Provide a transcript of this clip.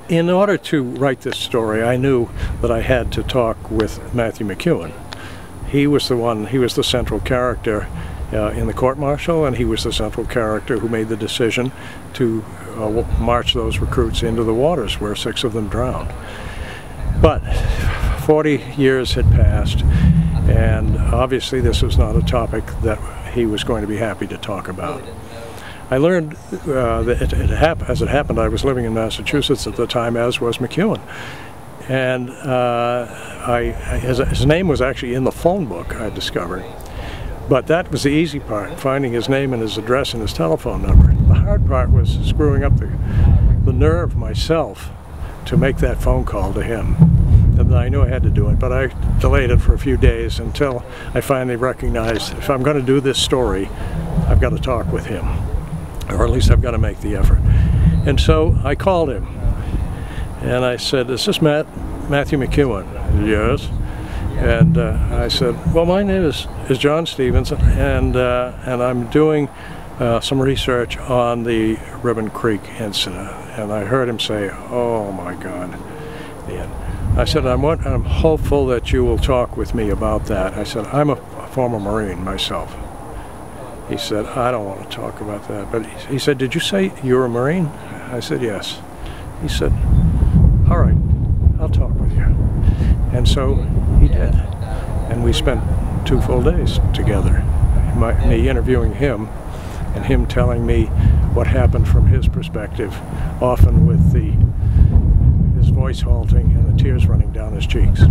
In order to write this story, I knew that I had to talk with Matthew McKeon. He was the central character in the court-martial, and he was the central character who made the decision to march those recruits into the waters where 6 of them drowned. But 40 years had passed, and obviously this was not a topic that he was going to be happy to talk about. I learned that as it happened, I was living in Massachusetts at the time, as was McKeon. And his name was actually in the phone book, I discovered. But that was the easy part, finding his name and his address and his telephone number. The hard part was screwing up the nerve myself to make that phone call to him. And I knew I had to do it, but I delayed it for a few days until I finally recognized if I'm going to do this story, I've got to talk with him. Or at least I've got to make the effort. And so I called him, and I said, "Is this Matthew McKeon?" "Yes." And I said, "Well, my name is John Stevens, and I'm doing some research on the Ribbon Creek incident." And I heard him say, "Oh my God." And I said, I'm hopeful that you will talk with me about that." I said, "I'm a former Marine myself." He said, "I don't want to talk about that." But he said, "Did you say you're a Marine?" I said, "Yes." He said, "All right, I'll talk with you." And so he did. And we spent 2 full days together, me interviewing him and him telling me what happened from his perspective, often with his voice halting and the tears running down his cheeks.